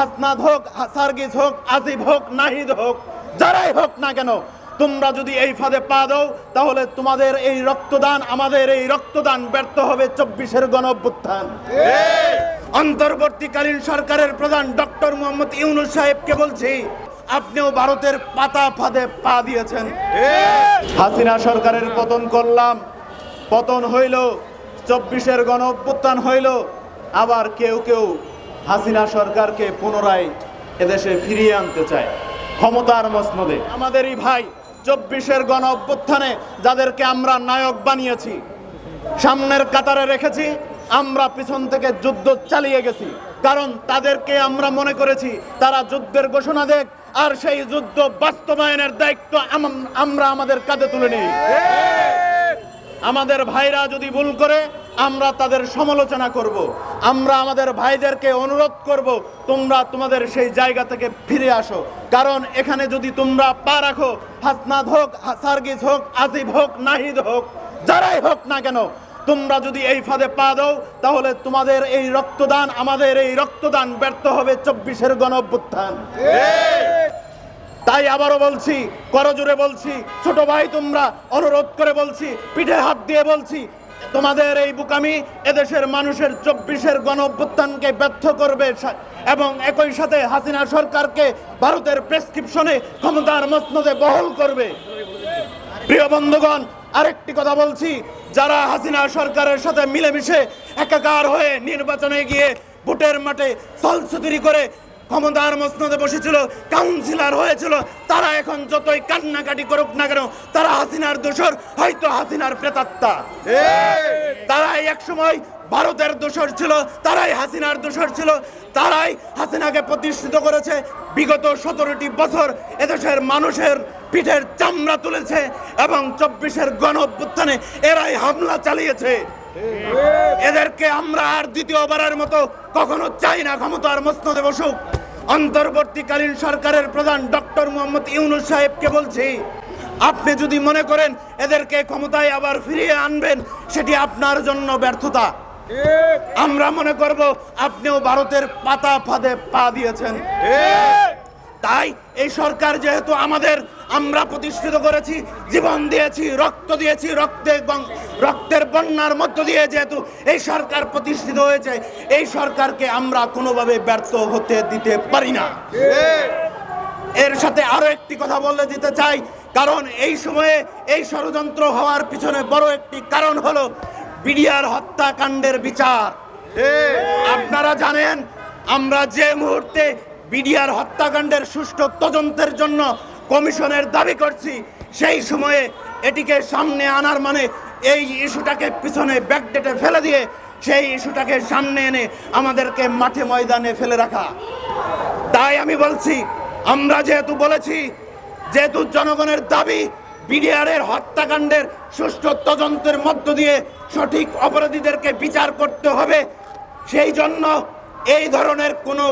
হাসনাত হোক, সার্জিস হোক, আসিফ হোক, নাহিদ হোক, যারাই হোক না কেন, তোমরা যদি এই ফাঁদে পা দাও তাহলে তোমাদের এই রক্তদান, আমাদের এই রক্তদান ব্যর্থ হবে 24-এর গণঅভ্যুত্থান। অন্তর্বর্তীকালীন সরকারের প্রধান ডক্টর মোহাম্মদ ইউনূস সাহেবকে বলছি, আপনিও ভারতের পাতা ফাঁদে পা দিয়েছেন। হাসিনা সরকারের পতন করলাম, পতন হইল, 24-এর গণঅভ্যুত্থান হইল, আবার কেউ কেউ হাসিনা সরকারকে পুনরায় এদেশে ফিরিয়ে আনতে চায় ক্ষমতার মসনদে। আমাদেরই ভাই 24-এর গণঅভ্যুত্থানে যাদেরকে আমরা নায়ক বানিয়েছি, সামনের কাতারে রেখেছি, আমরা পিছন থেকে যুদ্ধ চালিয়ে গেছি, কারণ তাদেরকে আমরা মনে করেছি তারা যুদ্ধের ঘোষণা দেখ, আর সেই যুদ্ধ বাস্তবায়নের দায়িত্ব আমরা আমাদের কাঁধে তুলে নিই। আমাদের ভাইরা যদি ভুল করে আমরা তাদের সমালোচনা করব, আমরা আমাদের ভাইদেরকে অনুরোধ করব, তোমরা তোমাদের সেই জায়গা থেকে ফিরে আসো, কারণ এখানে যদি তোমরা পা রাখো, হাসনাত হোক, সার্জিস হোক, আসিফ হোক, নাহিদ হোক, যারাই হোক না কেন, তোমরা যদি এই ফাঁদে পা দাও তাহলে তোমাদের এই রক্তদান, আমাদের এই রক্তদান ব্যর্থ হবে 24-এর গণঅভ্যুত্থান। তাই আবারও বলছি, করজোরে বলছি, ছোট ভাই তোমরা, অনুরোধ করে বলছি, পিঠে হাত দিয়ে বলছি, তোমাদের এই বুকামি এদেশের মানুষের 24-এর গণঅভ্যুত্থানকে ব্যর্থ করবে এবং একই সাথে হাসিনা সরকারকে ভারতের প্রেসক্রিপশনে ক্ষমতার মসনদে বহাল করবে। প্রিয় বন্ধুগণ, আরেকটি কথা বলছি, যারা হাসিনা সরকারের সাথে মিলেমিশে একাকার হয়ে নির্বাচনে গিয়ে ভোটের মাঠে ছলছুতুরি করে ক্ষমতার মসনদে বসেছিল, কাউন্সিলর হয়েছিল, তারা এখন যতই কান্নাকাটি করুক না কেন, তারা হাসিনার দোসর, হয়তো হাসিনার প্রেতাত্মা। তারাই একসময় ভারতের দোসর ছিল, তারাই হাসিনার দোসর ছিল, তারাই হাসিনাকে প্রতিষ্ঠিত করেছে। বিগত 17টি বছর এদেশের মানুষের পিঠের চামড়া তুলেছে এবং 24-এর গণঅভ্যুত্থানে এরাই হামলা চালিয়েছে। এদেরকে আমরা আর দ্বিতীয়বারের মতো কখনো চাই না ক্ষমতার মসনদে বসুক। অন্তর্বর্তীকালীন সরকারের প্রধান ডক্টর মোহাম্মদ ইউনূস সাহেবকে বলছি, আপনি যদি মনে করেন এদেরকে ক্ষমতায় আবার ফিরিয়ে আনবেন, সেটি আপনার জন্য ব্যর্থতা। আমরা মনে করব আপনিও ভারতের পাতা ফাঁদে পা দিয়েছেন। তাই এই সরকার যেহেতু আমরা প্রতিষ্ঠিত করেছি, জীবন দিয়েছি, রক্ত দিয়েছি, রক্তের বন্যার মধ্য দিয়ে যেহেতু এই সরকার প্রতিষ্ঠিত হয়েছে, এই সরকারকে আমরা কোনোভাবে ব্যর্থ হতে দিতে পারি না। এর সাথে আরো একটি কথা বলে দিতে চাই, কারণ এই সময়ে এই ষড়যন্ত্র হওয়ার পিছনে বড় একটি কারণ হলো বিডিআর হত্যাকাণ্ডের বিচার। আপনারা জানেন, আমরা যে মুহূর্তে বিডিআর হত্যাকাণ্ডের সুষ্ঠু তদন্তের জন্য কমিশনের দাবি করছি, সেই সময়ে এটিকে সামনে আনার মানে এই ইস্যুটাকে পিছনে ব্যাকডেটে ফেলে দিয়ে সেই ইস্যুটাকে সামনে এনে আমাদেরকে মাঠে ময়দানে ফেলে রাখা। তাই আমি বলছি, আমরা যেহেতু বলেছি, যেহেতু জনগণের দাবি বিডিআরের হত্যাকাণ্ডের সুষ্ঠু তদন্তের মধ্য দিয়ে সঠিক অপরাধীদেরকে বিচার করতে হবে, সেই জন্য এই ধরনের কোনো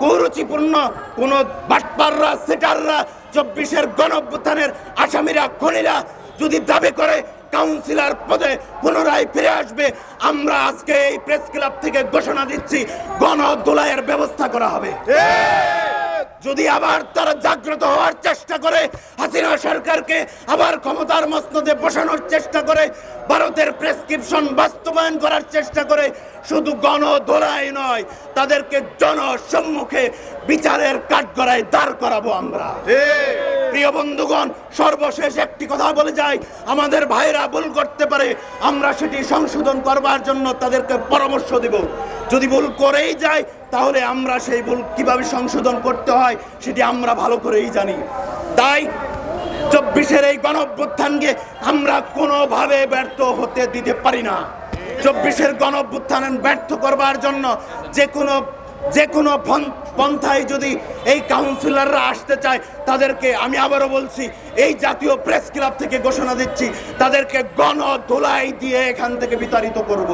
কুরুচিপূর্ণ কোন বাটপাররা, সেটাররা, 24-এর গণঅভ্যুত্থানের আসামিরা, খুনিরা যদি দাবি করে কাউন্সিলর পদে পুনরায় ফিরে আসবে, আমরা আজকে এই প্রেস ক্লাব থেকে ঘোষণা দিচ্ছি, গণদোলাইয়ের ব্যবস্থা করা হবে। যদি আবার তারা জাগ্রত হওয়ার চেষ্টা করে, হাসিনা সরকারকে আবার ক্ষমতার মসনদে বসানোর চেষ্টা করে, ভারতের প্রেসক্রিপশন বাস্তবায়ন করার চেষ্টা করে, শুধু গণদোলাই নয়, তাদেরকে জনসম্মুখে বিচারের কাঠগড়ায় দাঁড় করাবো আমরা। প্রিয় বন্ধুগণ, সর্বশেষ একটি কথা বলে যাই, আমাদের ভাইরা ভুল করতে পারে, আমরা সেটি সংশোধন করবার জন্য তাদেরকে পরামর্শ দেব। যদি ভুল করেই যায়, তাহলে আমরা সেই ভুল কিভাবে সংশোধন করতে হয় সেটি আমরা ভালো করেই জানি। তাই 24-এর এই গণঅভ্যুত্থানকে আমরা কোনোভাবে ব্যর্থ হতে দিতে পারি না। 24-এর গণঅভ্যুত্থান ব্যর্থ করবার জন্য যে কোনো পন্থায় যদি এই কাউন্সিলররা আসতে চায়, তাদেরকে আমি আবারও বলছি, এই জাতীয় প্রেস ক্লাব থেকে ঘোষণা দিচ্ছি, তাদেরকে গণধোলাই দিয়ে এখান থেকে বিতাড়িত করব।